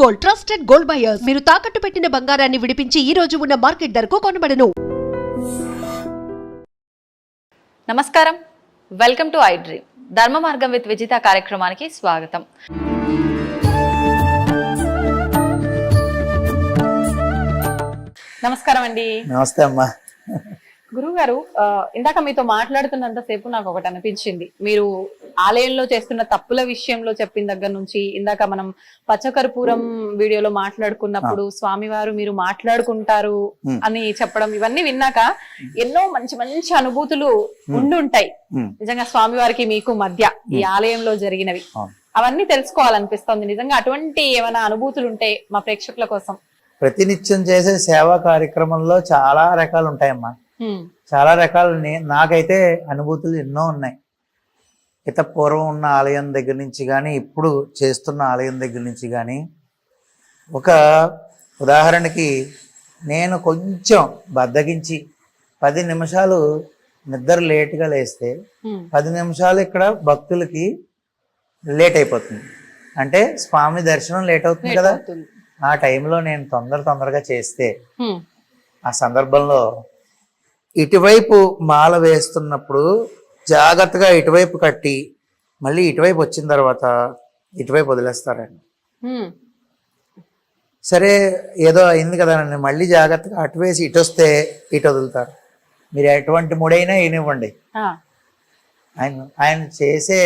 Gold trusted gold buyers మీరు తాకట్టు పెట్టిన బంగారాన్ని విడిపించి ఈ రోజు ఉన్న మార్కెట్ ధరకు కొనబడను. నమస్కారం, వెల్కమ్ టు ఐ డ్రీమ్. ధర్మ మార్గం విత్ విజిత కార్యక్రమానికి స్వాగతం. నమస్కారం అండి. నమస్తే అమ్మా. గురువు గారు, ఇందాక మీతో మాట్లాడుతున్నంతసేపు నాకు ఒకటి అనిపించింది. మీరు ఆలయంలో చేస్తున్న తప్పుల విషయంలో చెప్పిన దగ్గర నుంచి ఇందాక మనం పచ్చకర్పూరం వీడియోలో మాట్లాడుకున్నప్పుడు స్వామివారు మీరు మాట్లాడుకుంటారు అని చెప్పడం, ఇవన్నీ విన్నాక ఎన్నో మంచి మంచి అనుభూతులు ఉండుంటాయి నిజంగా స్వామివారికి మీకు మధ్య ఈ ఆలయంలో జరిగినవి. అవన్నీ తెలుసుకోవాలనిపిస్తుంది. నిజంగా అటువంటి ఏమైనా అనుభూతులు ఉంటే మా ప్రేక్షకుల కోసం. ప్రతినిత్యం చేసే సేవా కార్యక్రమంలో చాలా రకాలు ఉంటాయమ్మా. చాలా రకాలు. నాకైతే అనుభూతులు ఎన్నో ఉన్నాయి. పూర్వం ఉన్న ఆలయం దగ్గర నుంచి కానీ ఇప్పుడు చేస్తున్న ఆలయం దగ్గర నుంచి కానీ. ఒక ఉదాహరణకి నేను కొంచెం బద్దగించి 10 నిమిషాలు నిద్ర లేట్గా లేస్తే 10 నిమిషాలు ఇక్కడ భక్తులకి లేట్ అయిపోతుంది. అంటే స్వామి దర్శనం లేట్ అవుతుంది కదా. ఆ టైంలో నేను తొందరగా చేస్తే ఆ సందర్భంలో ఇటువైపు మాల వేస్తున్నప్పుడు జాగ్రత్తగా ఇటువైపు కట్టి మళ్ళీ ఇటువైపు వచ్చిన తర్వాత ఇటువైపు వదిలేస్తారండి. సరే ఏదో అయింది కదా అని మళ్ళీ జాగ్రత్తగా అటు వేసి ఇటు వస్తే ఇటు వదులుతారు. మీరు ఎటువంటి ముడైనా ఏనివ్వండి, ఆయన చేసే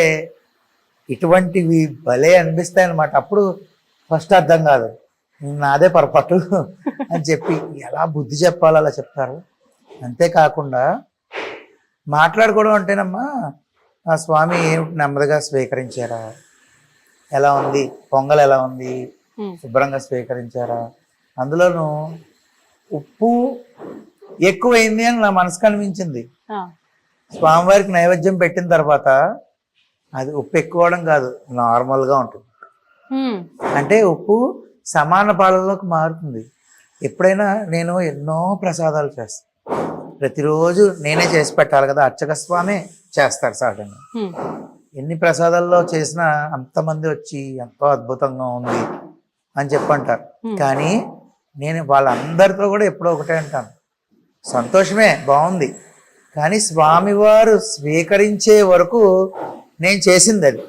ఇటువంటివి భలే అనిపిస్తాయి అన్నమాట. అప్పుడు ఫస్ట్ అర్థం కాదు, నాదే పొరపాటు అని చెప్పి ఎలా బుద్ధి చెప్పాలో అలా చెప్తారు. అంతేకాకుండా మాట్లాడుకోవడం అంటేనమ్మా, ఆ స్వామి నెమ్మదిగా స్వీకరించారా, ఎలా ఉంది పొంగల్, ఎలా ఉంది శుభ్రంగా స్వీకరించారా, అందులోనూ ఉప్పు ఎక్కువైంది అని నా మనసుకు అనిపించింది. స్వామివారికి నైవేద్యం పెట్టిన తర్వాత అది ఉప్పు ఎక్కువడం కాదు, నార్మల్గా ఉంటుంది. అంటే ఉప్పు సమాన పాలలోకి మారుతుంది. ఎప్పుడైనా నేను ఎన్నో ప్రసాదాలు చేస్తాను. ప్రతిరోజు నేనే చేసి పెట్టాలి కదా, అర్చక స్వామి చేస్తారు సహజంగా. ఎన్ని ప్రసాదాల్లో చేసినా అంతమంది వచ్చి ఎంతో అద్భుతంగా ఉంది అని చెప్పంటారు. కానీ నేను వాళ్ళందరితో కూడా ఎప్పుడో ఒకటే అంటాను, సంతోషమే, బాగుంది, కానీ స్వామివారు స్వీకరించే వరకు నేను చేసింది అది.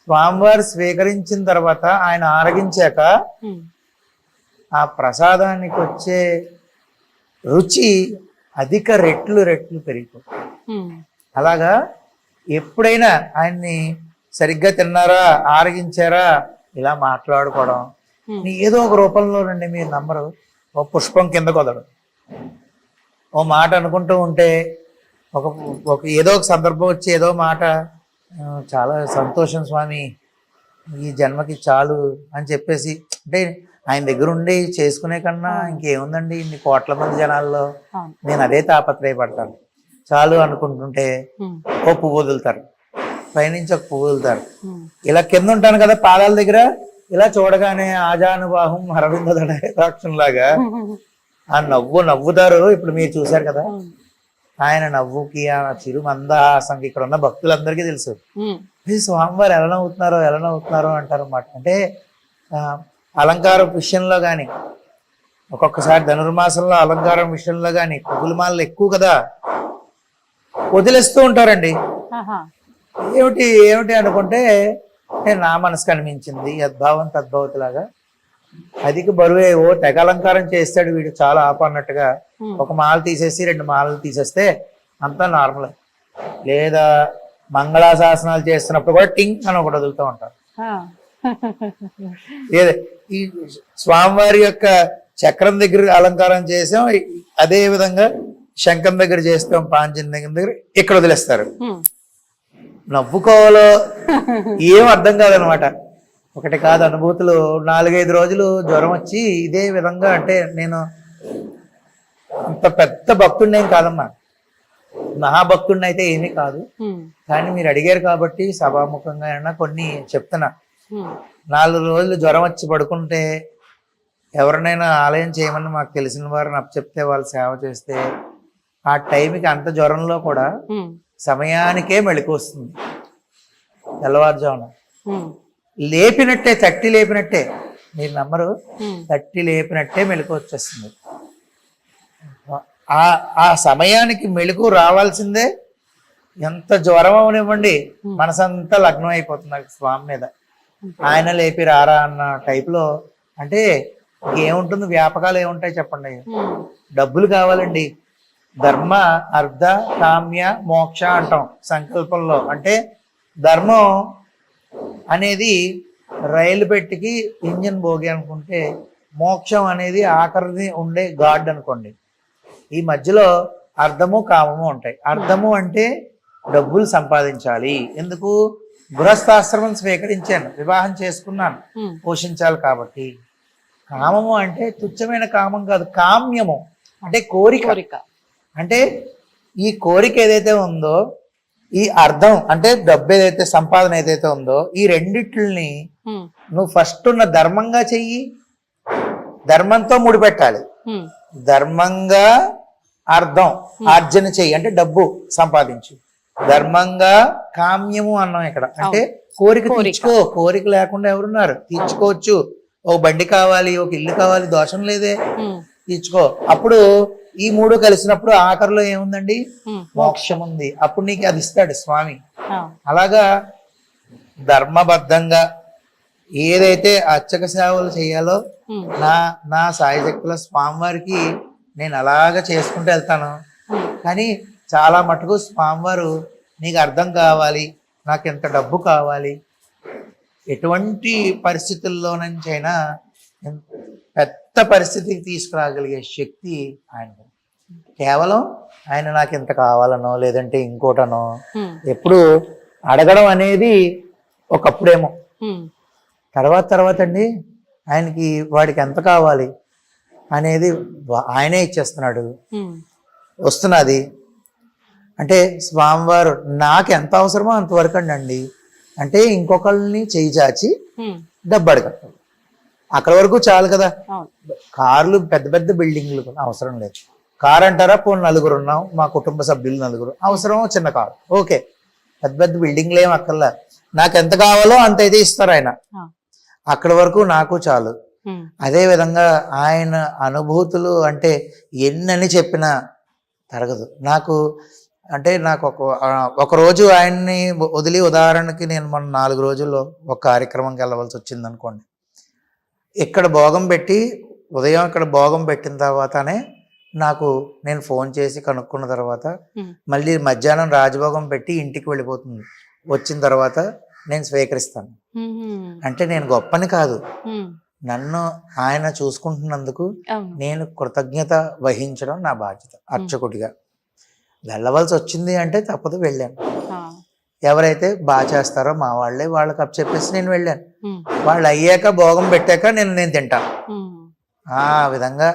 స్వామివారు స్వీకరించిన తర్వాత ఆయన ఆరగించాక ఆ ప్రసాదానికి వచ్చే రుచి అధిక రెట్లు పెరిగిపోతుంది. అలాగా ఎప్పుడైనా ఆయన్ని సరిగ్గా తిన్నారా, ఆరగించారా ఇలా మాట్లాడుకోవడం. ఏదో ఒక రూపంలోనండి, మీరు నమ్మరు, ఓ పుష్పం కింద కొదడం, ఓ మాట అనుకుంటూ ఉంటే ఒక ఏదో ఒక సందర్భం వచ్చి ఏదో మాట, చాలా సంతోషం స్వామి, ఈ జన్మకి చాలు అని చెప్పేసి, అంటే ఆయన దగ్గర ఉండి చేసుకునే కన్నా ఇంకేముందండి, ఇన్ని కోట్ల మంది జనాల్లో నేను అదే తాపత్రయపడతాను. చాలు అనుకుంటుంటే ఓ పువ్వు వదులుతారు, పైనుంచి ఒక పువ్వు వదులుతారు. ఇలా కింద ఉంటాను కదా పాదాల దగ్గర, ఇలా చూడగానే ఆజానుబాహం అరవింద దడాక్షంలాగా ఆ నవ్వుతారు. ఇప్పుడు మీరు చూశారు కదా, ఆయన నవ్వుకి ఆ చిరు మందహాసంకి ఇక్కడ ఉన్న భక్తులందరికీ తెలుసు స్వామివారు ఎలా నవ్వుతున్నారో అంటారు అన్నమాట. అంటే అలంకారం విషయంలో కానీ, ఒక్కొక్కసారి ధనుర్మాసంలో అలంకారం విషయంలో కానీ పువ్వుల మాలలు ఎక్కువ కదా, వదిలేస్తూ ఉంటారండి. ఏమిటి అనుకుంటే నా మనసుకు అనిపించింది, యద్భావం తద్భవతిలాగా అధిక బరువే ఓ తెగ అలంకారం చేస్తాడు వీడు చాలా ఆపన్నట్టుగా. ఒక మాల తీసేసి 2 మాలలు తీసేస్తే అంతా నార్మల్. లేదా మంగళాశాసనాలు చేస్తున్నప్పుడు కూడా టింగ్ అని ఒకటి వదులుతూ ఉంటారు. ఈ స్వామివారి యొక్క చక్రం దగ్గర అలంకారం చేసాం, అదే విధంగా శంఖం దగ్గర చేస్తాం, పాంచజన్యం దగ్గర ఇక్కడ వదిలేస్తారు. నవ్వుకోవాలో ఏం అర్థం కాదనమాట. ఒకటి కాదు అనుభూతులు. 4-5 రోజులు జ్వరం వచ్చి ఇదే విధంగా, అంటే నేను అంత పెద్ద భక్తుడిని ఏం కాదమ్మా, మహాభక్తుడిని అయితే ఏమీ కాదు. కానీ మీరు అడిగారు కాబట్టి సభాముఖంగా అయినా కొన్ని చెప్తున్నా. 4 రోజులు జ్వరం వచ్చి పడుకుంటే ఎవరినైనా ఆలయం చేయమని మాకు తెలిసిన వారిని అప్పచెప్తే వాళ్ళు సేవ చేస్తే ఆ టైంకి అంత జ్వరంలో కూడా సమయానికే మెళుకు వస్తుంది. తెల్లవారుజామున లేపినట్టే, తట్టి లేపినట్టే మీరు నమ్మరు, తట్టి లేపినట్టే మెలకు వచ్చేస్తుంది. ఆ సమయానికి మెలకు రావాల్సిందే. ఎంత జ్వరం అవనివ్వండి, మనసంతా లగ్నం అయిపోతుంది స్వామి మీద. ఆయన లేపి రారా అన్న టైప్లో. అంటే ఏముంటుంది, వ్యాపకాలు ఏముంటాయి చెప్పండి. డబ్బులు కావాలండి. ధర్మ అర్థ కామ్య మోక్ష అంటాం సంకల్పంలో. అంటే ధర్మం అనేది రైలు పెట్టికి ఇంజిన్ భోగి అనుకుంటే, మోక్షం అనేది ఆఖరిని ఉండే గాడ్ అనుకోండి. ఈ మధ్యలో అర్థము కామము ఉంటాయి. అర్థము అంటే డబ్బులు సంపాదించాలి. ఎందుకు? గృహస్థాశ్రమం స్వీకరించాను, వివాహం చేసుకున్నాను, పోషించాలి కాబట్టి. కామము అంటే తుచ్చమైన కామం కాదు, కామ్యము అంటే కోరిక. అంటే ఈ కోరిక ఏదైతే ఉందో, ఈ అర్థం అంటే డబ్బు ఏదైతే సంపాదన ఏదైతే ఉందో, ఈ రెండిట్లని నువ్వు ఫస్ట్ ఉన్న ధర్మంగా చెయ్యి. ధర్మంతో ముడిపెట్టాలి. ధర్మంగా అర్థం ఆర్జన చెయ్యి, అంటే డబ్బు సంపాదించు. ధర్మంగా కామ్యము అన్నాం ఇక్కడ, అంటే కోరిక తీర్చుకో. కోరిక లేకుండా ఎవరున్నారు? తీర్చుకోవచ్చు. ఒక బండి కావాలి, ఒక ఇల్లు కావాలి, దోషం లేదే, తీర్చుకో. అప్పుడు ఈ మూడు కలిసినప్పుడు ఆఖరిలో ఏముందండి? మోక్షం ఉంది. అప్పుడు నీకు అది ఇస్తాడు స్వామి. అలాగా ధర్మబద్ధంగా ఏదైతే అర్చక సేవలు చేయాలో నా సాయశక్తుల స్వామివారికి నేను అలాగా చేసుకుంటూ వెళ్తాను. కానీ చాలా మటుకు స్వామివారు నీకు అర్థం కావాలి, నాకు ఎంత డబ్బు కావాలి, ఎటువంటి పరిస్థితుల్లో నుంచైనా పెద్ద పరిస్థితికి తీసుకురాగలిగే శక్తి ఆయనకు. కేవలం ఆయన నాకు ఎంత కావాలనో లేదంటే ఇంకోటనో ఎప్పుడు అడగడం అనేది ఒకప్పుడేమో. తర్వాత అండి ఆయనకి వాడికి ఎంత కావాలి అనేది ఆయనే ఇచ్చేస్తున్నాడు, వస్తున్నది. అంటే స్వామివారు నాకు ఎంత అవసరమో అంతవరకు అండి. అంటే ఇంకొకళ్ళని చేయి చాచి డబ్బు అడగటం, అక్కడ వరకు చాలు కదా. కార్లు పెద్ద పెద్ద బిల్డింగ్లు అవసరం లేదు. కారు అంటారా, పోనీ నలుగురు ఉన్నాం, మా కుటుంబ సభ్యులు నలుగురు, అవసరం చిన్న కారు, ఓకే. పెద్ద పెద్ద బిల్డింగ్లు ఏం అక్కర్లా. నాకు ఎంత కావాలో అంత అయితే ఇస్తారు ఆయన. అక్కడ వరకు నాకు చాలు. అదే విధంగా ఆయన అనుభూతులు అంటే ఎన్నని చెప్పినా తరగదు నాకు. అంటే నాకు ఒక రోజు ఆయన్ని వదిలి, ఉదాహరణకి నేను మొన్న 4 రోజుల్లో ఒక కార్యక్రమంకి వెళ్ళవలసి వచ్చింది అనుకోండి. ఇక్కడ భోగం పెట్టి, ఉదయం ఇక్కడ భోగం పెట్టిన తర్వాతనే నాకు నేను ఫోన్ చేసి కనుక్కున్న తర్వాత మళ్ళీ మధ్యాహ్నం రాజభోగం పెట్టి ఇంటికి వెళ్ళిపోతుంది. వచ్చిన తర్వాత నేను స్వీకరిస్తాను. అంటే నేను గొప్పని కాదు, నన్ను ఆయన చూసుకుంటున్నందుకు నేను కృతజ్ఞత వహించడం నా బాధ్యత అర్చకుడిగా. వెళ్ళవలసి వచ్చింది అంటే తప్పదు, వెళ్ళాను. ఎవరైతే బాగా చేస్తారో మా వాళ్ళే, వాళ్ళకి అప్పు చెప్పేసి నేను వెళ్ళాను. వాళ్ళు అయ్యాక భోగం పెట్టాక నేను తింటాను. ఆ విధంగా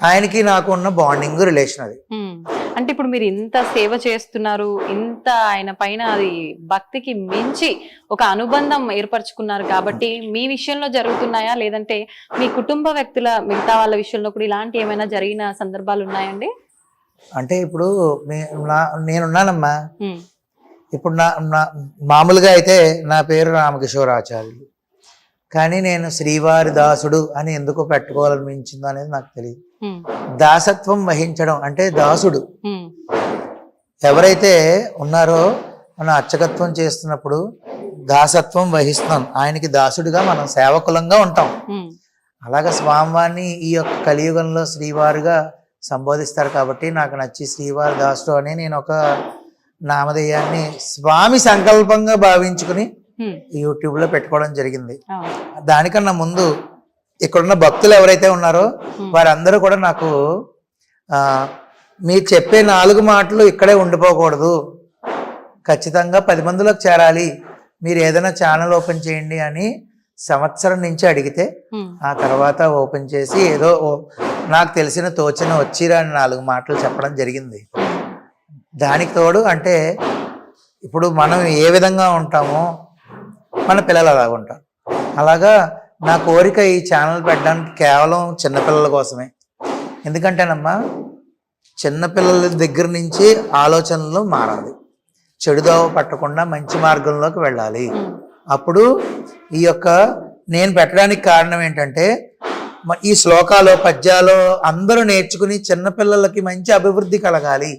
ఆయనకి నాకు ఉన్న బాండింగ్ రిలేషన్ అది. అంటే ఇప్పుడు మీరు ఇంత సేవ చేస్తున్నారు, ఇంత ఆయన పైన అది భక్తికి మించి ఒక అనుబంధం ఏర్పరచుకున్నారు కాబట్టి మీ విషయంలో జరుగుతున్నాయా, లేదంటే మీ కుటుంబ వ్యక్తుల మిగతా వాళ్ళ విషయంలో కూడా ఇలాంటి ఏమైనా జరిగిన సందర్భాలు ఉన్నాయండి? అంటే ఇప్పుడు నేనున్నానమ్మా. ఇప్పుడు మామూలుగా అయితే నా పేరు రామకిషోరాచార్యులు, కానీ నేను శ్రీవారి దాసుడు అని ఎందుకు పెట్టుకోవాలనిపించిందో అనేది నాకు తెలియదు. దాసత్వం వహించడం అంటే దాసుడు ఎవరైతే ఉన్నారో, మనం అర్చకత్వం చేస్తున్నప్పుడు దాసత్వం వహిస్తున్నాం. ఆయనకి దాసుడిగా మనం సేవకులంగా ఉంటాం. అలాగే స్వామివారిని ఈ యొక్క కలియుగంలో శ్రీవారుగా సంబోధిస్తారు కాబట్టి నాకు నచ్చి శ్రీవారి దాసుడు అని నేను ఒక నామధేయాన్ని స్వామి సంకల్పంగా భావించుకుని యూట్యూబ్ లో పెట్టుకోవడం జరిగింది. దానికన్నా ముందు ఇక్కడున్న భక్తులు ఎవరైతే ఉన్నారో వారందరూ కూడా నాకు మీరు చెప్పే 4 మాటలు ఇక్కడే ఉండిపోకూడదు, ఖచ్చితంగా 10 మందిలోకి చేరాలి, మీరు ఏదైనా ఛానల్ ఓపెన్ చేయండి అని సంవత్సరం నుంచి అడిగితే ఆ తర్వాత ఓపెన్ చేసి ఏదో నాకు తెలిసిన తోచిన వచ్చిరా అని 4 మాటలు చెప్పడం జరిగింది. దానికి తోడు అంటే ఇప్పుడు మనం ఏ విధంగా ఉంటామో మన పిల్లలు అలాగ ఉంటారు. అలాగా నా కోరిక ఈ ఛానల్ పెట్టడానికి కేవలం చిన్నపిల్లల కోసమే. ఎందుకంటేనమ్మా చిన్నపిల్లల దగ్గర నుంచి ఆలోచనలు మారాలి, చెడుదోవ పట్టకుండా మంచి మార్గంలోకి వెళ్ళాలి. అప్పుడు ఈ యొక్క నేను పెట్టడానికి కారణం ఏంటంటే ఈ శ్లోకాలు పద్యాలు అందరూ నేర్చుకుని చిన్నపిల్లలకి మంచి అభివృద్ధి కలగాలి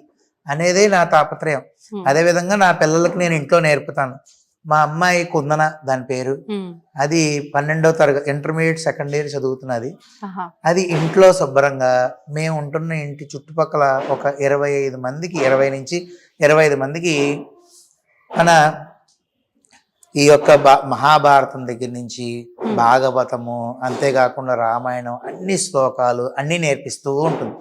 అనేదే నా తాపత్రయం. అదేవిధంగా నా పిల్లలకి నేను ఇంట్లో నేర్పుతాను. మా అమ్మాయి కుందన దాని పేరు, అది 12వ తరగతి ఇంటర్మీడియట్ సెకండ్ ఇయర్ చదువుతున్నది. అది ఇంట్లో శుభ్రంగా మేము ఉంటున్న ఇంటి చుట్టుపక్కల ఒక 20 నుంచి 25 మందికి మన ఈ యొక్క మహాభారతం దగ్గర నుంచి భాగవతము, అంతేకాకుండా రామాయణం, అన్ని శ్లోకాలు అన్ని నేర్పిస్తూ ఉంటుంది.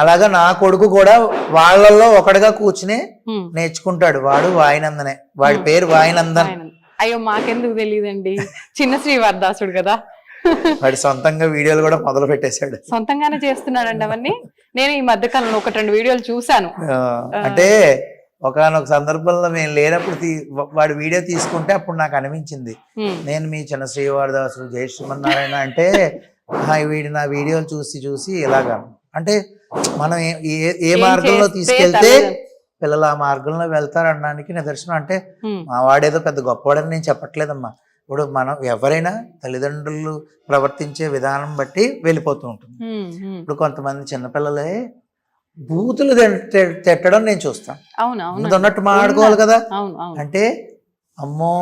అలాగా నా కొడుకు కూడా వాళ్ళల్లో ఒకటిగా కూర్చుని నేర్చుకుంటాడు. వాడు వాయునందనే, వాడి పేరు వాయునందన్. అయ్యో మాకెందుకు తెలియదండి, చిన్న శ్రీవారదాసుడు కదా. వాడి సొంతంగా వీడియోలు కూడా మొదలు పెట్టేశాడు. సొంతంగానే చేస్తున్నాడండి అవన్నీ. నేను ఈ మధ్య కాలంలో 1-2 వీడియోలు చూశాను. అంటే ఒకనొక సందర్భంలో మేము లేనప్పుడు వాడు వీడియో తీసుకుంటే అప్పుడు నాకు అనిపించింది, నేను మీ చిన్న శ్రీవారదాసుడు జై శ్రీమన్నారాయణ అంటే వీడి నా వీడియోలు చూసి ఇలాగా. అంటే మనం ఏ మార్గంలో తీసుకెళ్తే పిల్లలు ఆ మార్గంలో వెళ్తారు అనడానికి నిదర్శనం. అంటే మా వాడేదో పెద్ద గొప్పవాడని నేను చెప్పట్లేదమ్మా. ఇప్పుడు మనం ఎవరైనా తల్లిదండ్రులు ప్రవర్తించే విధానం బట్టి వెళ్ళిపోతూ ఉంటుంది. ఇప్పుడు కొంతమంది చిన్నపిల్లలే బూతులు తిట్టడం నేను చూస్తాను. ఉన్నట్టు మాట్లాడుకోవాలి కదా. అంటే అమ్మో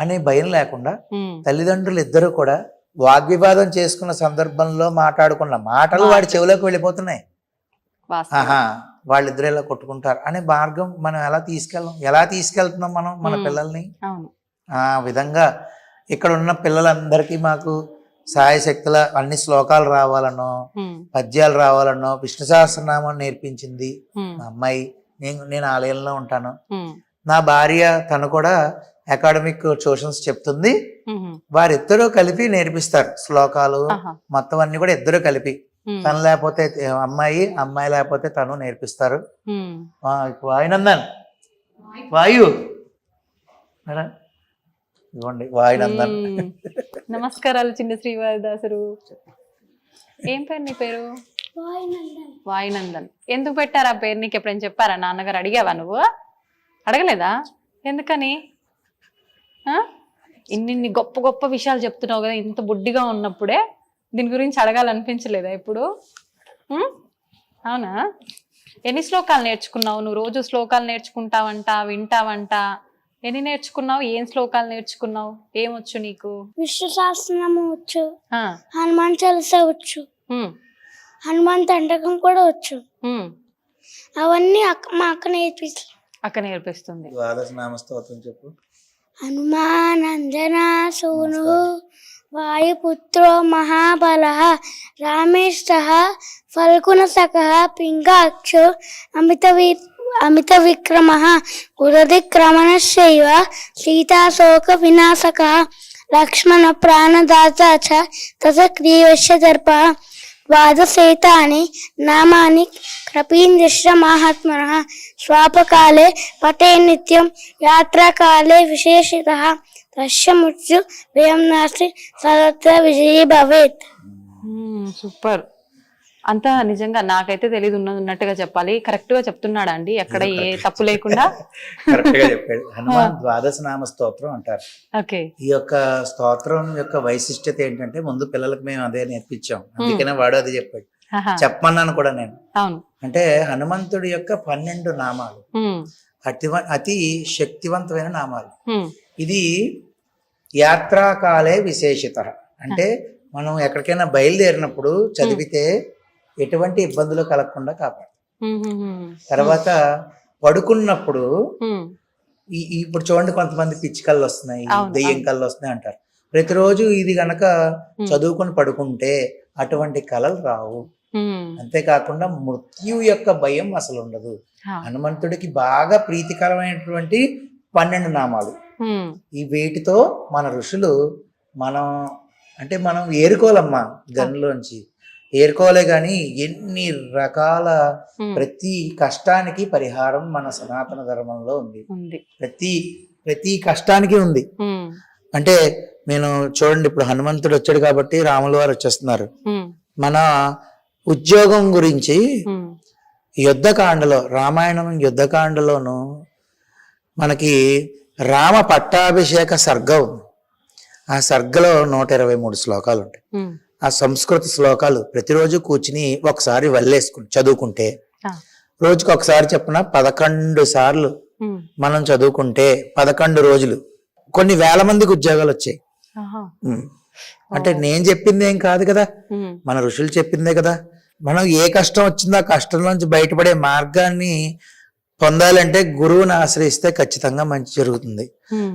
అనే భయం లేకుండా తల్లిదండ్రులు ఇద్దరు కూడా వాగ్వివాదం చేసుకున్న సందర్భంలో మాట్లాడుకున్న మాటలు వాడి చెవిలోకి వెళ్ళిపోతున్నాయి. వాళ్ళిద్దరు ఇలా కొట్టుకుంటారు అనే మార్గం మనం ఎలా తీసుకెళ్తున్నాం మనం మన పిల్లల్ని. ఆ విధంగా ఇక్కడ ఉన్న పిల్లలందరికీ మాకు సాయశక్తుల అన్ని శ్లోకాలు రావాలనో పద్యాలు రావాలనో విష్ణు సహస్రనామం నేర్పించింది మా అమ్మాయి. నేను ఆలయంలో ఉంటాను. నా భార్య తను కూడా అకాడమిక్ ట్యూషన్స్ చెప్తుంది. వారిద్దరూ కలిపి నేర్పిస్తారు శ్లోకాలు మొత్తం అన్ని కూడా ఇద్దరు కలిపి. తను లేకపోతే అమ్మాయి లేకపోతే తను నేర్పిస్తారు. వాయునందన్ వాయు ఇవ్వండి వాయునందన్. నమస్కారాలు చిన్న శ్రీవారదాసుడు. ఏం పేరు నీ పేరు? వాయునందన్. ఎందుకు పెట్టారు ఆ పేరు? నీకు ఎప్పుడైనా చెప్పారా? నాన్నగారు అడిగావా? నువ్వు అడగలేదా? ఎందుకని? ఇన్ని గొప్ప గొప్ప విషయాలు చెప్తున్నావు కదా, ఇంత బుడ్డిగా ఉన్నప్పుడే దీని గురించి అడగాలనిపించలేదా ఇప్పుడు? అవునా? ఎన్ని శ్లోకాలు నేర్చుకున్నావు నువ్వు? రోజు శ్లోకాలు నేర్చుకుంటావంట, వింటావంట. ఎన్ని నేర్చుకున్నావు? ఏం శ్లోకాలు నేర్చుకున్నావు? ఏమొచ్చు నీకు? విష్ణు సహస్రనామం వచ్చు, హనుమాన్ చాలీసా వచ్చు, హనుమాన్ దండకం కూడా వచ్చు. అవన్నీ మా అక్క నేర్పిస్తుంది. చెప్పు. హనుమానందనా సూను వాయుపుత్రో మహాబలః రామేష్టః ఫల్గుణసఖః పింగాక్షో అమిత విక్రమః ఉదధిక్రమణశ్చైవ సీతాశోక వినాశకః లక్ష్మణ ప్రాణదాత చ తసగ్రీవస్య దర్పః ద్వాదశేతాని నామాని కపీంద్రశ్చ మహాత్మనః స్వాపకాలే పఠే నిత్యం యాత్రాకాలే విశేషితః తస్య మృత్యు భయం నాస్తి సర్వత్ర విజయీ భవేత్. సూపర్. అంతా నిజంగా నాకైతే తెలియదు, ఉన్నట్టుగా చెప్పాలి. కరెక్ట్ గా చెప్తున్నాడా అండి? ఎక్కడ ఏ తప్పు లేకుండా కరెక్ట్ గా చెప్పాడు. హనుమాన్ ద్వాదశ నామ స్తోత్రం అంటారు. ఓకే. ఈ యొక్క స్తోత్రం యొక్క వైశిష్టత ఏంటంటే ముందు పిల్లలకు మేము అదే నేర్పించాం, అందుకనే వాడు అది చెప్పాడు. చెప్పమన్నాను కూడా నేను. అంటే హనుమంతుడి యొక్క 12 నామాలు అతి శక్తివంతమైన నామాలు. ఇది యాత్రాకాలే విశేషిత. అంటే మనం ఎక్కడికైనా బయలుదేరినప్పుడు చదివితే ఎటువంటి ఇబ్బందులు కలగకుండా కాపాడు. తర్వాత పడుకున్నప్పుడు ఇప్పుడు చూడండి, కొంతమంది పిచ్చి కళ్ళు వస్తున్నాయి, దెయ్యం కళ్ళు వస్తున్నాయి అంటారు. ప్రతిరోజు ఇది గనక చదువుకొని పడుకుంటే అటువంటి కళలు రావు. అంతేకాకుండా మృత్యు యొక్క భయం అసలు ఉండదు. హనుమంతుడికి బాగా ప్రీతికరమైనటువంటి 12 నామాలు. ఈ వీటితో మన ఋషులు మనం ఏరుకోవాలమ్మా, గన్లోంచి ఏరుకోలే గాని ఎన్ని రకాల ప్రతి కష్టానికి పరిహారం మన సనాతన ధర్మంలో ఉంది. ప్రతి కష్టానికి ఉంది. అంటే నేను చూడండి, ఇప్పుడు హనుమంతుడు వచ్చాడు కాబట్టి రాముల వారు వచ్చేస్తున్నారు. మన ఉద్యోగం గురించి యుద్ధకాండలో, రామాయణం యుద్ధకాండలోను మనకి రామ పట్టాభిషేక సర్గం. ఆ సర్గలో 123 శ్లోకాలు ఉంటాయి. ఆ సంస్కృత శ్లోకాలు ప్రతిరోజు కూర్చుని ఒకసారి వల్లేసుకుని చదువుకుంటే, రోజుకి ఒకసారి చెప్పిన 11 సార్లు మనం చదువుకుంటే 11 రోజులు కొన్ని వేల మందికి ఉద్యోగాలు వచ్చాయి. అంటే నేను చెప్పింది ఏం కాదు కదా, మన ఋషులు చెప్పిందే కదా. మనం ఏ కష్టం వచ్చిందో ఆ కష్టం నుంచి బయటపడే మార్గాన్ని పొందాలంటే గురువుని ఆశ్రయిస్తే ఖచ్చితంగా మంచి జరుగుతుంది.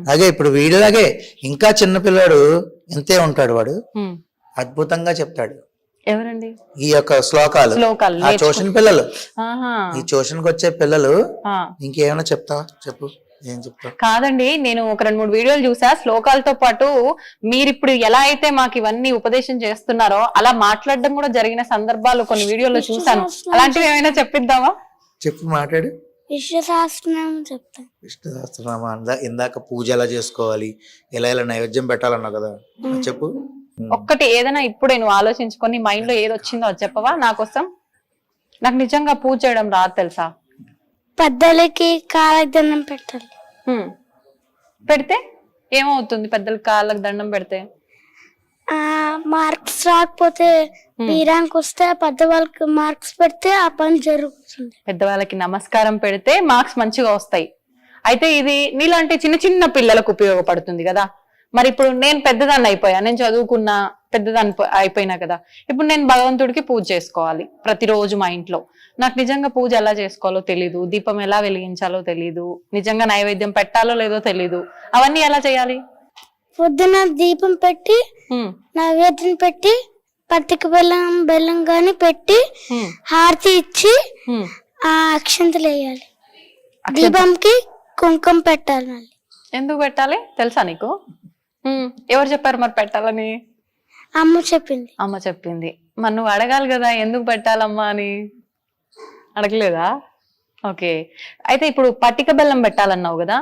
అలాగే ఇప్పుడు వీడిలాగే ఇంకా చిన్నపిల్లాడు ఇంతే ఉంటాడు, వాడు అద్భుతంగా చెప్తాడు. ఎవరండి ఈ యొక్క శ్లోకాలు? ఆ ట్యూషన్ పిల్లలు, ఈ ట్యూషన్కి వచ్చే పిల్లలు. ఇంకేమైనా చెప్తావా? చెప్పు, ఏం చెప్తావు? కాదండి, నేను ఒక 2-3 వీడియోలు చూసా. శ్లోకాలతో పాటు మీరు ఇప్పుడు ఎలా అయితే మాకు ఇవన్నీ ఉపదేశం చేస్తున్నారో అలా మాట్లాడడం కూడా జరిగిన సందర్భాలు కొన్ని వీడియోలో చూసాను. అలాంటివి ఏమైనా చెప్పిద్దామా? చెప్పు, మాట్లాడు. విష్ణు సహస్రనామం చెప్తాను. విష్ణు సహస్రనామం ఇందాక పూజ ఎలా చేసుకోవాలి, ఎలా నైవేద్యం పెట్టాలన్నావు కదా, చెప్పు. ఒక్కటి ఏదైనా ఇప్పుడే నువ్వు ఆలోచించుకొని మైండ్ లో ఏది వచ్చిందో అది చెప్పవా నా కోసం? నాకు నిజంగా పూజ చేయడం రాదు తెలుసా. పెద్దలకి కాళ్ళకి దండం పెట్టాలి. పెడితే ఏమవుతుంది? పెద్దలకి కాళ్ళకి దండం పెడితే మార్క్స్ రాకపోతే తీరానికి వస్తే పెద్దవాళ్ళకి మార్క్స్ పెడితే ఆ పని జరుగుతుంది. పెద్దవాళ్ళకి నమస్కారం పెడితే మార్క్స్ మంచిగా వస్తాయి. అయితే ఇది నీలాంటి చిన్న చిన్న పిల్లలకు ఉపయోగపడుతుంది కదా. మరి ఇప్పుడు నేను పెద్దదాన్ని అయిపోయా, నేను చదువుకున్నా, పెద్దదాన్ని అయిపోయినా కదా. ఇప్పుడు నేను భగవంతుడికి పూజ చేసుకోవాలి ప్రతిరోజు మా ఇంట్లో. నాకు నిజంగా పూజ ఎలా చేసుకోవాలో తెలీదు, దీపం ఎలా వెలిగించాలో తెలీదు, నిజంగా నైవేద్యం పెట్టాలో లేదో తెలీదు. అవన్నీ ఎలా చేయాలి? పొద్దున దీపం పెట్టి నైవేద్యం పెట్టి పత్తిక బెల్లం గాని పెట్టి హారతి ఇచ్చి ఆ అక్షంతలు వేయాలి. దీపంకి కుంకుమ పెట్టాలి. మళ్ళీ ఎందుకు పెట్టాలి తెలుసా నీకు? ఎవరు చెప్పారు మరి పెట్టాలని? అమ్మ చెప్పింది. అమ్మ చెప్పింది. మరి నువ్వు అడగాలి కదా ఎందుకు పెట్టాలమ్మా అని. అడగలేదా? ఓకే. అయితే ఇప్పుడు పట్టిక బెల్లం పెట్టాలన్నావు కదా,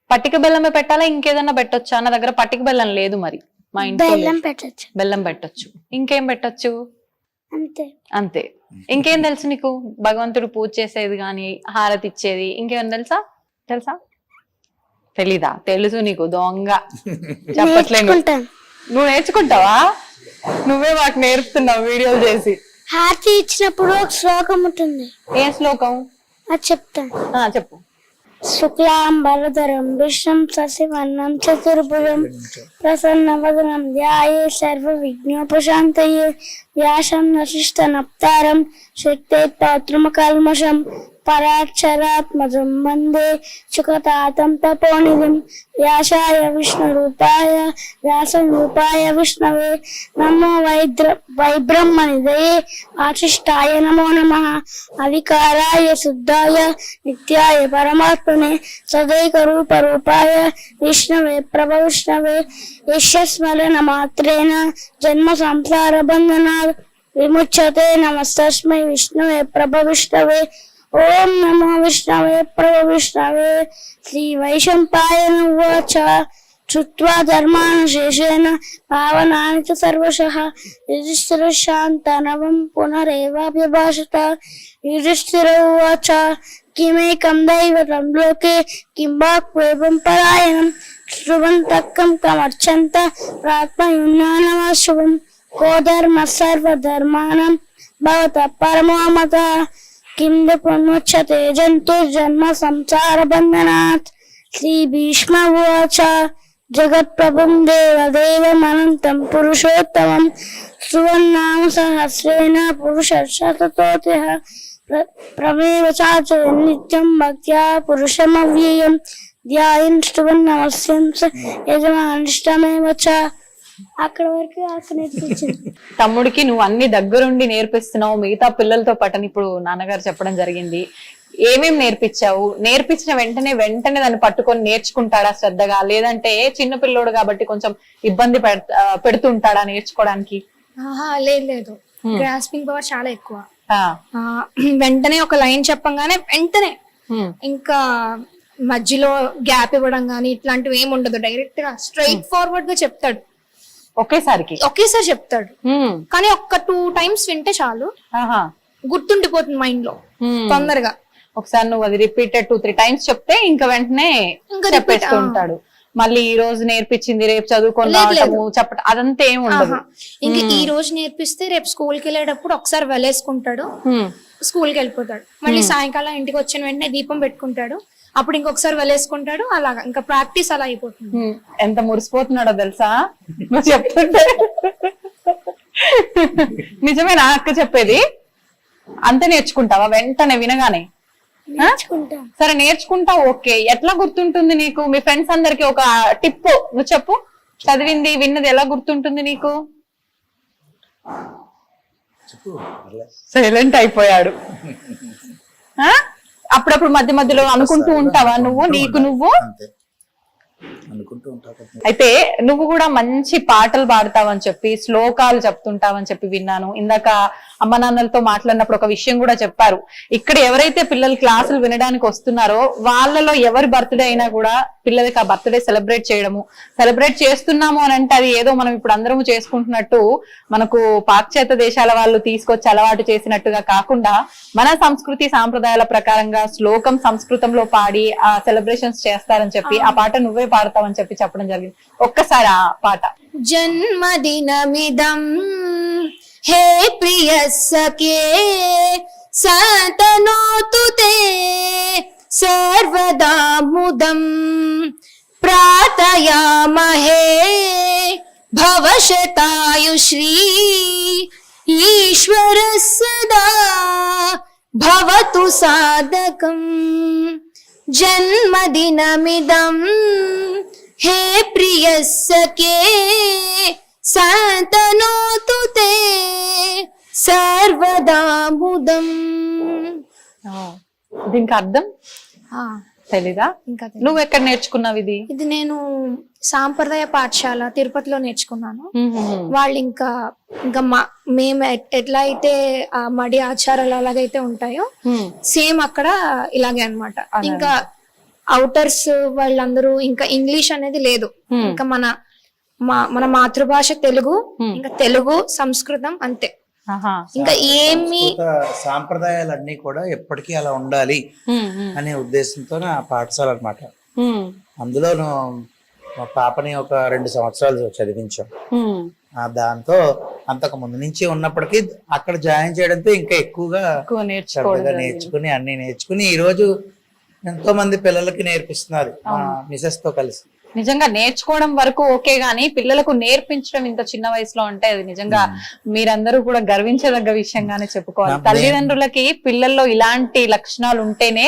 పట్టిక బెల్లమే పెట్టాలా ఇంకేదన్నా పెట్టొచ్చా? నా దగ్గర పట్టిక బెల్లం లేదు మరి మా ఇంట్లో. బెల్లం పెట్టొచ్చు. బెల్లం పెట్టొచ్చు. ఇంకేం పెట్టొచ్చు? అంతే. అంతే. ఇంకేం తెలుసు నీకు? భగవంతుడు పూజ చేసేది కానీ, హారతి ఇచ్చేది, ఇంకేమైనా తెలుసా? తెలీదా? తెలుసు నీకు, దొంగ చెప్పట్లేదు. నువ్వు నేర్చుకుంటావా? నువ్వే మాకు నేర్పుతున్నావు వీడియోలు చేసి. హారతి ఇచ్చినప్పుడు ఒక శ్లోకం ఉంటుంది. ఏ శ్లోకం? అది చెప్తాను. చెప్పు. శుక్లాంబరధరం విష్ణుం శశివర్ణం చతుర్భుజం ప్రసన్నవదనం ధ్యాయే సర్వ విఘ్నోపశాంతయే వ్యాసం వశిష్ఠ నప్తారం శక్తే పౌత్రమకల్మషం పరాక్షరాత్మజం వందే సుఖతాతం తపోనిధిం వ్యాసాయ విష్ణురూపాయ వ్యాసరూపాయ విష్ణవే నమో వైబ్రహ్మనిధయే వాసిష్ఠాయ నమో నమః అవికారాయ శుద్ధాయ నిత్యాయ పరమాత్మనే సదైకరూపరూపాయ విష్ణవే ప్రభవిష్ణవే యస్య స్మరణ మాత్రేణ జన్మ సంసార బంధనాత్ విముచ్యతే నమస్తస్మై విష్ణవే ప్రభవిష్ణవే ఓం నమో విష్ణవే ప్రభవిష్ణవే శ్రీ వైశంపాయన ఉవాచ శ్రుత్వా ధర్మానుశేషేణ పావనాని చ సర్వశః యుధిష్ఠిరः శాంతనవం పునరేవాభ్యభాషత యుధిష్ఠిర ఉవాచ కిమేకం దైవతం లోకే కిం వాక్వేవం పరాయణం శృణ్వంతక్కం కమర్చంత ప్రాత్మయున్నానమాశుభం కో ధర్మ సర్వధర్మాణం భవతః పరమో మతః కిం పునముచ్యతే జంతుర్జన్మ సంసార బంధనాత్. శ్రీ భీష్మ ఉవాచ జగత్ప్రభుం దేవదేవమనంతం పురుషోత్తమం సువర్ణామ సహస్రేణ పురుషశతతోతిః ప్రమేవ చాచయ నిత్యం భక్త్యా పురుషమవ్యయం ధ్యాయం శ్రువన్నమస్యం యజమానిష్టమేవ చ. అక్కడ వరకు నేర్పించింది. తమ్ముడికి నువ్వు అన్ని దగ్గరుండి నేర్పిస్తున్నావు, మిగతా పిల్లలతో పాటు ఇప్పుడు నాన్నగారు చెప్పడం జరిగింది. ఏమేం నేర్పించావు? నేర్పించిన వెంటనే దాన్ని పట్టుకొని నేర్చుకుంటాడా శ్రద్ధగా, లేదంటే చిన్న పిల్లోడు కాబట్టి కొంచెం ఇబ్బంది పెడుతుంటాడా నేర్చుకోవడానికి? లేదు, గ్రాస్పింగ్ పవర్ చాలా ఎక్కువ. వెంటనే ఒక లైన్ చెప్పంగానే వెంటనే, ఇంకా మధ్యలో గ్యాప్ ఇవ్వడం గానీ ఇట్లాంటివి ఏమి ఉండదు. డైరెక్ట్ గా స్ట్రైట్ ఫార్వర్డ్ గా చెప్తాడు. ఒకేసారి చెప్తాడు. కానీ ఒక్క 2 times వింటే చాలు, గుర్తుండిపోతుంది మైండ్ లో తొందరగా. ఒకసారి నువ్వు అది రిపీటెడ్ 2-3 times చెప్తే ఇంకా వెంటనే చెప్పేస్తూ ఉంటాడు. మళ్ళీ ఈ రోజు నేర్పించింది రేపు చదువుకొని రావటము చెప్పటం అదంతా ఏమి ఉండదు. ఇంకా ఈ రోజు నేర్పిస్తే రేపు స్కూల్ కి వెళ్ళేటప్పుడు ఒకసారి వెలేసుకుంటాడు, స్కూల్ కి వెళ్ళిపోతాడు. మళ్ళీ సాయంకాలం ఇంటికి వచ్చిన వెంటనే దీపం పెట్టుకుంటాడు, అప్పుడు ఇంకొకసారి వెలేసుకుంటాడు. అలాగా ఇంకా ప్రాక్టీస్ అలా అయిపోతుంది. ఎంత మురిసిపోతున్నాడో తెలుసా నువ్వు చెప్తుంటే. నిజమేనా అక్క చెప్పేది? అంతే నేర్చుకుంటావా వెంటనే వినగానే? నేర్చుకుంటా. సరే నేర్చుకుంటా, ఓకే. ఎట్లా గుర్తుంటుంది నీకు? మీ ఫ్రెండ్స్ అందరికి ఒక టిప్ నువ్వు చెప్పు. చదివింది విన్నది ఎలా గుర్తుంటుంది నీకు? సైలెంట్ అయిపోయాడు. అప్పుడప్పుడు మధ్య మధ్యలో అనుకుంటూ ఉంటావా నువ్వు నీకు నువ్వు? అనుకుంటూ ఉంటావు. అయితే నువ్వు కూడా మంచి పాటలు పాడతావని చెప్పి శ్లోకాలు చెప్తుంటావని చెప్పి విన్నాను. ఇందాక అమ్మ నాన్నలతో మాట్లాడినప్పుడు ఒక విషయం కూడా చెప్పారు. ఇక్కడ ఎవరైతే పిల్లలు క్లాసులు వినడానికి వస్తున్నారో వాళ్ళలో ఎవరి బర్త్డే అయినా కూడా పిల్లలకి ఆ బర్త్డే సెలబ్రేట్ చేయడము, సెలబ్రేట్ చేస్తున్నాము అని అంటే అది ఏదో మనం ఇప్పుడు అందరము చేసుకుంటున్నట్టు మనకు పాశ్చాత్య దేశాల వాళ్ళు తీసుకొచ్చి అలవాటు చేసినట్టుగా కాకుండా మన సంస్కృతి సాంప్రదాయాల ప్రకారంగా శ్లోకం సంస్కృతంలో పాడి ఆ సెలబ్రేషన్స్ చేస్తారని చెప్పి ఆ పాట నువ్వే పాడతావని చెప్పి చెప్పడం జరిగింది. ఒక్కసారి ఆ పాట. జన్మదినమిదం హే ప్రియ సఖే సతనోతు తే సర్వదా ముదం ప్రార్థయామహే భవశతాయుశ్రీ ఈశ్వర సదా భవతు సాధకం. జన్మదినమిదం హే ప్రియ సఖే సతనోతు తే సర్వదా ముదం. దీనికి అర్థం తెలీదా? ఇంకా నువ్వు ఎక్కడ నేర్చుకున్నావు ఇది? ఇది నేను సాంప్రదాయ పాఠశాల తిరుపతిలో నేర్చుకున్నాను. వాళ్ళు ఇంకా మేము ఎట్లా అయితే ఆ మడి ఆచారాలు అలాగైతే ఉంటాయో సేమ్ అక్కడ ఇలాగే అన్నమాట. ఇంకా అవుటర్స్ వాళ్ళందరూ ఇంకా ఇంగ్లీష్ అనేది లేదు. ఇంకా మన మాతృభాష తెలుగు, ఇంకా తెలుగు సంస్కృతం అంతే. ఇంకా ఏమి సాంప్రదాయాలన్నీ కూడా ఎప్పటికీ అలా ఉండాలి అనే ఉద్దేశంతో ఆ పాఠశాల అన్నమాట. అందులోను మా పాపని ఒక 2 సంవత్సరాలు చదివించాం. దాంతో అంతకు ముందు నుంచి ఉన్నప్పటికీ అక్కడ జాయిన్ చేయడంతో ఇంకా ఎక్కువగా నేర్చుకుని అన్ని నేర్చుకుని ఈ రోజు ఎంతో మంది పిల్లలకి నేర్పిస్తున్నారు మిసెస్ తో కలిసి. నిజంగా నేర్చుకోవడం వరకు ఓకే గానీ పిల్లలకు నేర్పించడం ఇంత చిన్న వయసులో అంటే అది నిజంగా మీరందరూ కూడా గర్వించదగ్గ విషయంగానే చెప్పుకోవాలి. తల్లిదండ్రులకి పిల్లల్లో ఇలాంటి లక్షణాలు ఉంటేనే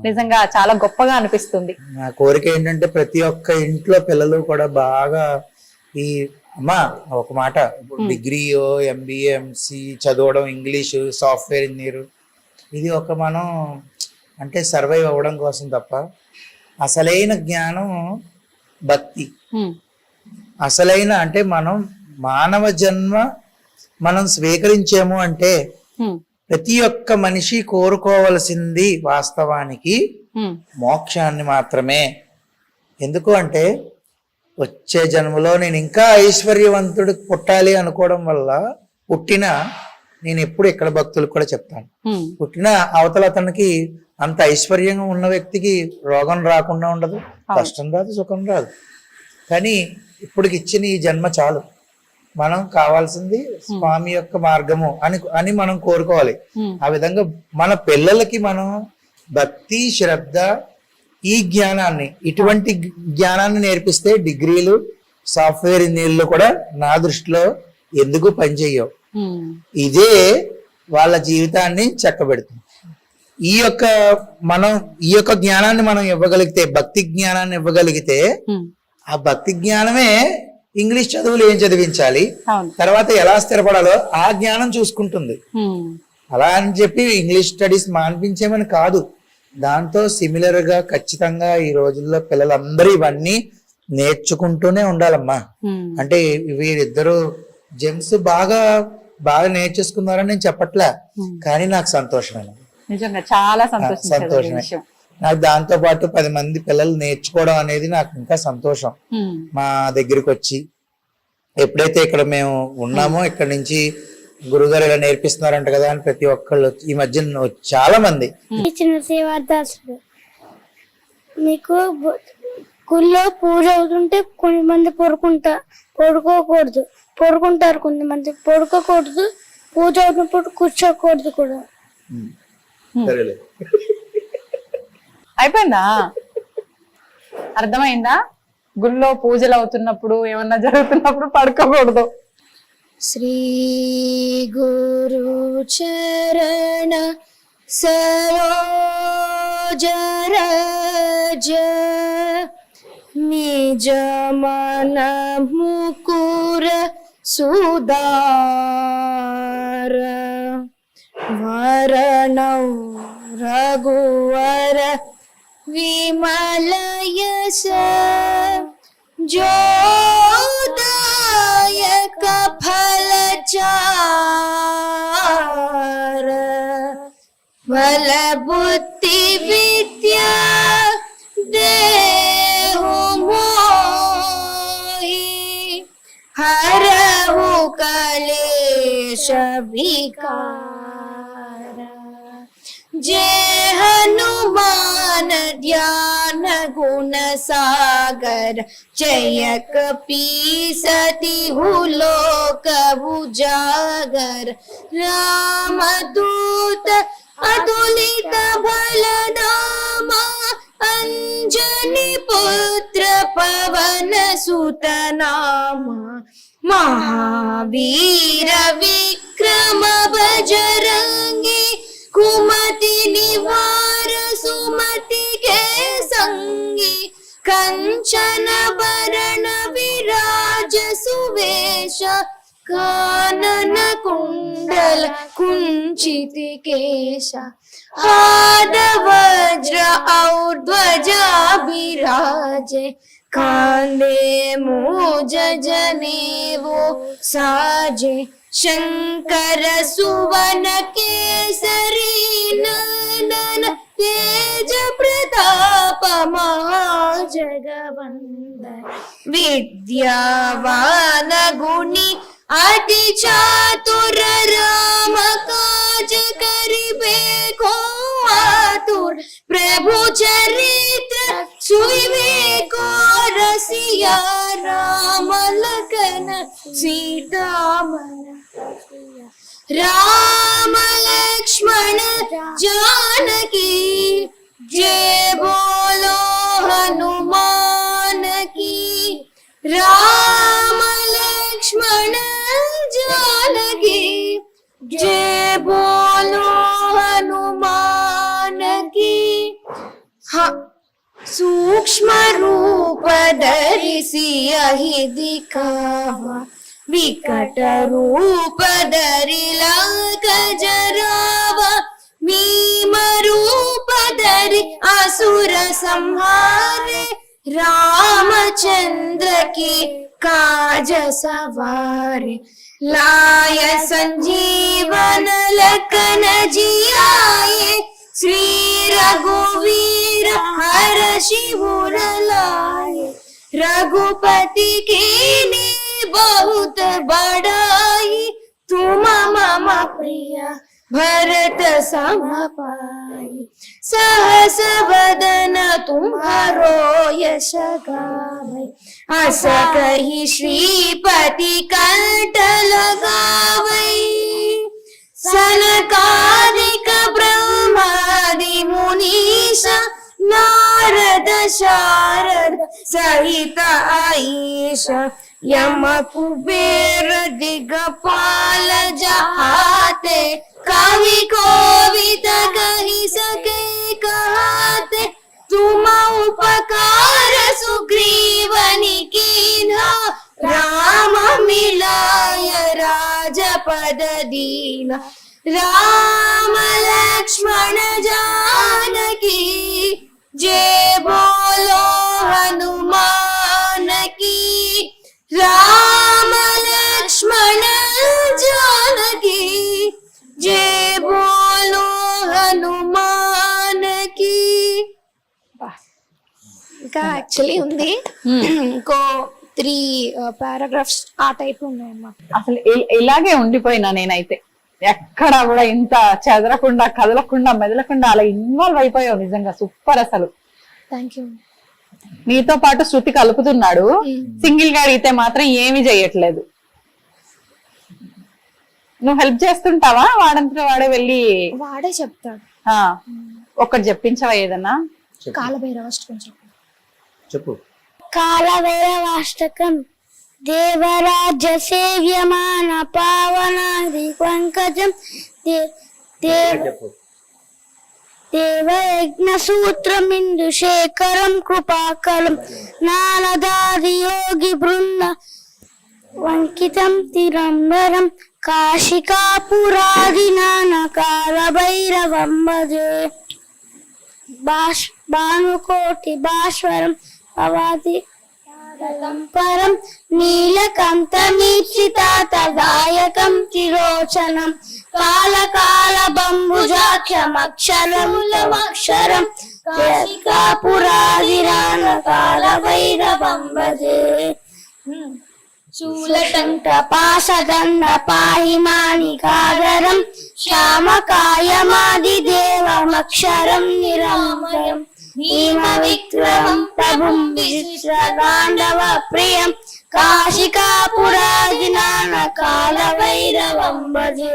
నిజంగా చాలా గొప్పగా అనిపిస్తుంది. నా కోరిక ఏంటంటే ప్రతి ఒక్క ఇంట్లో పిల్లలు కూడా బాగా ఈ అమ్మా ఒక మాట డిగ్రీయో MBA MSc చదవడం, ఇంగ్లీషు, సాఫ్ట్వేర్ ఇంజనీర్, ఇది ఒక మనం అంటే సర్వైవ్ అవ్వడం కోసం తప్ప అసలైన జ్ఞానం భక్తి. అసలైన అంటే మనం మానవ జన్మ మనం స్వీకరించాము అంటే ప్రతి ఒక్క మనిషి కోరుకోవలసింది వాస్తవానికి మోక్షాన్ని మాత్రమే. ఎందుకు అంటే వచ్చే జన్మలో నేను ఇంకా ఐశ్వర్యవంతుడు పుట్టాలి అనుకోవడం వల్ల పుట్టిన నేను ఎప్పుడు ఇక్కడ భక్తులకు కూడా చెప్తాను, పుట్టిన అవతల అతనికి అంత ఐశ్వర్యంగా ఉన్న వ్యక్తికి రోగం రాకుండా ఉండదు, కష్టం రాదు, సుఖం రాదు. కానీ ఇప్పటికి ఇచ్చిన ఈ జన్మ చాలు, మనం కావాల్సింది స్వామి యొక్క మార్గము అని మనం కోరుకోవాలి. ఆ విధంగా మన పిల్లలకి మనం భక్తి, శ్రద్ధ, ఈ జ్ఞానాన్ని, ఇటువంటి జ్ఞానాన్ని నేర్పిస్తే డిగ్రీలు, సాఫ్ట్వేర్ ఇంజనీర్లు కూడా నా దృష్టిలో ఎందుకు పనిచేయవు. ఇదే వాళ్ళ జీవితాన్ని చక్కబెడుతుంది. ఈ యొక్క జ్ఞానాన్ని మనం ఇవ్వగలిగితే, భక్తి జ్ఞానాన్ని ఇవ్వగలిగితే, ఆ భక్తి జ్ఞానమే ఇంగ్లీష్ చదువులు ఏం చదివించాలి, తర్వాత ఎలా స్థిరపడాలో ఆ జ్ఞానం చూసుకుంటుంది. అలా అని చెప్పి ఇంగ్లీష్ స్టడీస్ మాన్పించేమని కాదు, దాంతో సిమిలర్ గా ఖచ్చితంగా ఈ రోజుల్లో పిల్లలందరూ ఇవన్నీ నేర్చుకుంటూనే ఉండాలమ్మా. అంటే వీరిద్దరు జెమ్స్ బాగా నేర్చేసుకున్నారని నేను చెప్పట్లే, కానీ నాకు సంతోషమే, నిజంగా చాలా సంతోషమే. నాకు దాంతో పాటు 10 మంది పిల్లలు నేర్చుకోవడం అనేది నాకు ఇంకా సంతోషం. మా దగ్గరికి వచ్చి ఎప్పుడైతే ఇక్కడ మేము ఉన్నామో, ఇక్కడ నుంచి గురుగారు ఇలా నేర్పిస్తున్నారంట కదా అని ప్రతి ఒక్కళ్ళు ఈ మధ్య చాలా మంది శ్రీవార్దాసుడు మీకు గుళ్ళో పూజ అవుతుంటే కొంతమంది పడుకోకూడదు, పడుకుంటారు, కొంతమంది పడుకోకూడదు, పూజ అవుతున్నప్పుడు కూర్చోకూడదు కూడా. సరేలే. అయిపోయిందా? అర్థమైందా? గుళ్ళో పూజలు అవుతున్నప్పుడు ఏమన్నా జరుగుతున్నప్పుడు పడుకోకూడదు. శ్రీ గురు చరణ సరోజ రజ నిజ మన ముకుర సుదార వరణౌ రఘువర విమల యశ జోదాయక ఫలచార బల బుద్ధి విద్యా దేహు మోహి హరహు కలేశ వికార जय हनुमान ध्यान गुण सागर जय कपीसति लोक उजागर राम दूत अतुलित बल धामा अंजनी पुत्र पवन सुत नामा महावीर विक्रम बजरंगी कुमति निवार सुमति के संगी कंचन बरण विराज सुवेश कानन कुंडल कुंचित केश हाथ वज्र और ध्वजा विराजे कांधे मूज जनेऊ साजे शंकर सुवन केसरी नंदन तेज प्रताप महाजगवंदन विद्यावान गुणी अति चातुर राम काज करिबे को आतुर प्रभु चरित्र सुइबे को रसिया राम लखन सीता मन राम लक्ष्मण जानकी जय बोलो हनुमान की राम लक्ष्मण जानकी जय बोलो हनुमान की हाँ सूक्ष्म रूप धरिसी यही दिखावा विकट रूप धरि लंक जरावा भीम रूप धरि असुर संहारे रामचंद्र की काज सवारे लाय संजीवन लखन जियाए श्री रघुवीर हर्षि उर लाए रघुपति कीन्ही बहुत बड़ाई तुम मम प्रिय भरत सम पाई सहस वदन तुम्हारो यश गावै अस कहि श्रीपति कंठ लगावै सनकादिक ब्रह्मादि मुनीषा नारद शारद सहित आईश यम कुबेर दिगपाल जहाते कवि कोविद कहि सके कहते तुम उपकार सुग्रीवनि कीन्हा राम मिलाय राजपद दीना राम लक्ष्मण जानकी जय बोलो हनुमान की राम लक्ष्मण जानकी जय बोलो हनुमान की ఇంకా యాక్చువల్లీ ఉంది ఇంకో 3 పారాగ్రాఫ్స్ ఆ టైప్ ఉన్నాయన్నమాట. అసలు ఇలాగే ఉండిపోయినా నేనైతే ఎక్కడ కూడా ఇంత చెదరకుండా కదలకుండా మెదలకుండా అలా ఇన్వాల్వ్ అయిపోయావు. నిజంగా సూపర్ అసలు. Thank you. నీతో పాటు శృతి కలుపుతున్నాడు, సింగిల్ గా అడిగితే మాత్రం ఏమీ చెయ్యట్లేదు. నువ్వు హెల్ప్ చేస్తుంటావా? వాడంతా వాడే వెళ్ళి వాడే చెప్తాడు. ఒక్కటి చెప్పించవా ఏదన్నా? కాలభైరవాష్టకం చెప్పు. కాలభైరవాష్టకం దేవరాజ్య సేవ్యమాన పావనాది పంకజం చెప్పు. దేవయజ్ఞ సూత్రమిందు శేఖరం కృపాకరం నారదాది యోగి బృంద వంకితం తిరంబరం కాశికాపురాది నానకాల భైరవం భజే భానుకోటి భాస్వరం అవాది పరం నీలకంఠమీక్షితాతదాయకం తిరోచనం కాళకాల బంబుజాక్షమక్షరమూలమక్షరం కాశికాపురాదిరానకాల భైరవం భజే శూలటంక పాశదండ పాహి మాణికాధరం శ్యామకాయమాదిదేవమక్షరం నిరామయం భీమ విక్రమం ప్రభుం విశ్వగాంధవ ప్రియం కాశికాపురాదినానకాల భైరవం భజే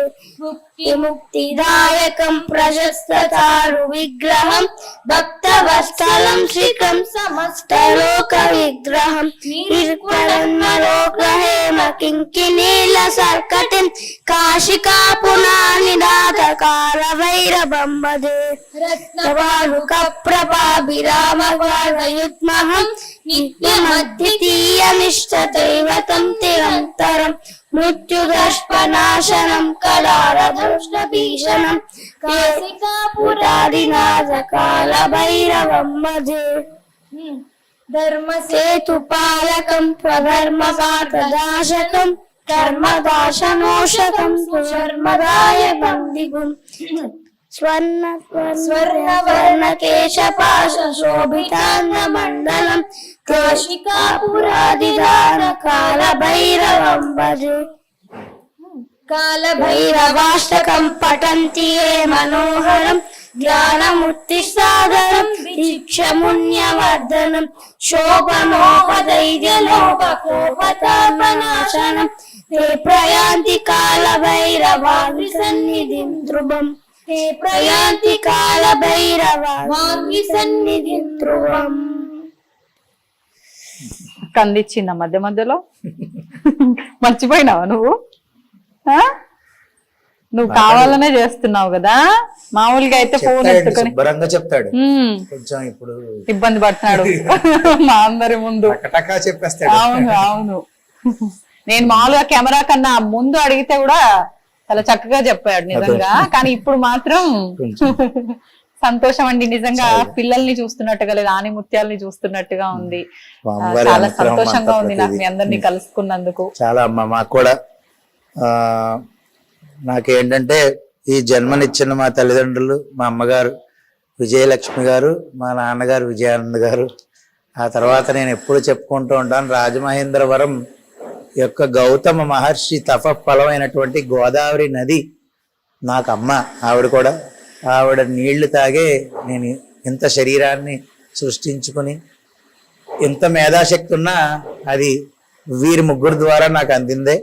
ముక్తిదాయకం ప్రశస్తతారు విగ్రహం భక్తవత్సలం శ్రీకం సమస్తలోక విగ్రహం నిర్మలోకహేమ కింకినీల సర్కటిం కాశికాపునానిదాతకాల భైరవం భజే రత్నవాలుక ప్రభాభిరామయుగ్మహం నిత్యమద్వితీయమిష్టదైవతం తిరంతరం మృత్యుదర్శనాశనం కళారదృష్టభీషణం కాశికాపురాదినాథకాల భైరవం భజే ధర్మసేతుపాలకం స్వధర్మసార్థదాశకం ధర్మదాశనోషకం సుధర్మదాయకం దిగుం స్వర్ణవర్ణకేశపాశ శోభితాంగమండలం కాశికాపురాదిదానకాల భైరవం భజే కాలభైరవాష్టకం పఠంతి ఏ మనోహరం జ్ఞానముత్తిసాదరం దీక్షముణ్యవర్ధనం శోభనోపధైర్యలోకోపతాపనాశనం ते प्रयान्ति कालभैरवाग्नि सन्निधिं ध्रुवम् ते प्रयान्ति कालभैरवाग्नि सन्निधिं ध्रुवम् కందిచ్చిందా మధ్య మధ్యలో? మర్చిపోయినావా నువ్వు? నువ్వు కావాలనే చేస్తున్నావు కదా. మామూలుగా అయితే ఫోన్ ఎత్తుకొని శుభ్రంగా చెప్తాడు, కొంచెం ఇప్పుడు ఇబ్బంది పడుతున్నాడు మా అందరి ముందు. చెప్పేస్తాడు. అవును అవును, నేను మామూలుగా కెమెరా కన్నా ముందు అడిగితే కూడా చాలా చక్కగా చెప్పాడు నిజంగా. కానీ ఇప్పుడు మాత్రం సంతోషం అండి, నిజంగా పిల్లల్ని చూస్తున్నట్టుగా లేదు, ఆనిముత్యాలని చూస్తున్నట్టుగా ఉంది. చాలా సంతోషంగా ఉంది నాకు మీ అందరినీ కలుసుకున్నందుకు. చాలా అమ్మ మాకు కూడా. నాకేంటంటే ఈ జన్మనిచ్చిన మా తల్లిదండ్రులు, మా అమ్మగారు విజయలక్ష్మి గారు, మా నాన్నగారు విజయానంద్ గారు. ఆ తర్వాత నేను ఎప్పుడు చెప్పుకుంటూ ఉంటాను, రాజమహేంద్రవరం యొక్క గౌతమ మహర్షి తప ఫలమైనటువంటి గోదావరి నది నాకు అమ్మ. ఆవిడ కూడా, ఆవిడ నీళ్లు తాగే నేను ఇంత శరీరాన్ని సృష్టించుకుని ఎంత మేధాశక్తి ఉన్నా అది వీరి ముగ్గురు ద్వారా నాకు అందిందే.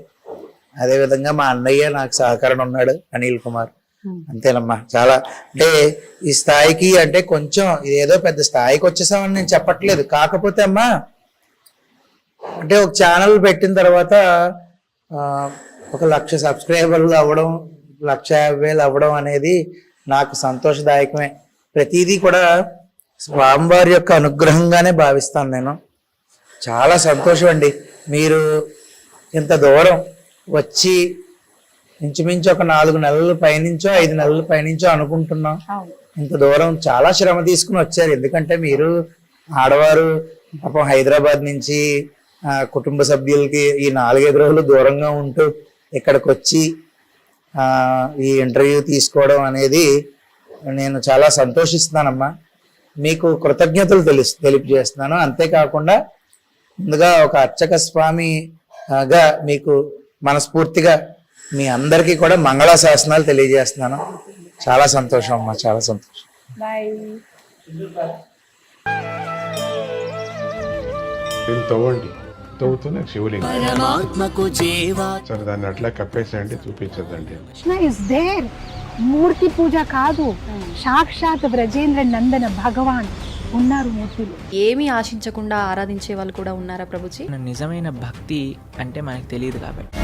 అదేవిధంగా మా అన్నయ్య నాకు సహకారం ఉన్నాడు, అనిల్ కుమార్. అంతేనమ్మా. చాలా అంటే ఈ స్థాయికి అంటే కొంచెం ఏదో పెద్ద స్థాయికి వచ్చేసామని నేను చెప్పట్లేదు. కాకపోతే అమ్మా అంటే ఒక ఛానల్ పెట్టిన తర్వాత 1,00,000 సబ్స్క్రైబర్లు అవ్వడం, 1,50,000 అవ్వడం అనేది నాకు సంతోషదాయకమే. ప్రతిదీ కూడా స్వామివారి యొక్క అనుగ్రహంగానే భావిస్తాను నేను. చాలా సంతోషం అండి. మీరు ఇంత దూరం వచ్చి ఇంచుమించు ఒక 4 నెలల పైనుంచో 5 నెలల పైనుంచో అనుకుంటున్నాం. ఇంత దూరం చాలా శ్రమ తీసుకుని వచ్చారు. ఎందుకంటే మీరు ఆడవారు పాపం హైదరాబాద్ నుంచి కుటుంబ సభ్యులకి ఈ 4-5 రోజులు దూరంగా ఉంటూ ఇక్కడికి వచ్చి ఈ ఇంటర్వ్యూ తీసుకోవడం అనేది నేను చాలా సంతోషిస్తున్నానమ్మా. మీకు కృతజ్ఞతలు తెలియజేస్తున్నాను. అంతేకాకుండా ముందుగా ఒక అర్చక స్వామిగా మీకు మనస్ఫూర్తిగా మీ అందరికీ కూడా మంగళ శాసనాలు తెలియజేస్తున్నాను. చాలా సంతోషం అమ్మా, చాలా సంతోషం. దీన్ని తవ్వండి, తవ్వుతూనే శివలింగం. సరే దాన్ని అట్లా కప్పేసేయండి, చూపించదండి. Krishna is there. మూర్తి పూజ కాదు, సాక్షాత్ బ్రజేంద్ర నందన భగవాన్ ఉన్నారు మూర్తిలో. ఏమీ ఆశించకుండా ఆరాధించే వాళ్ళు కూడా ఉన్నారా ప్రభుజీ? నిజమైన భక్తి అంటే మనకు తెలియదు కాబట్టి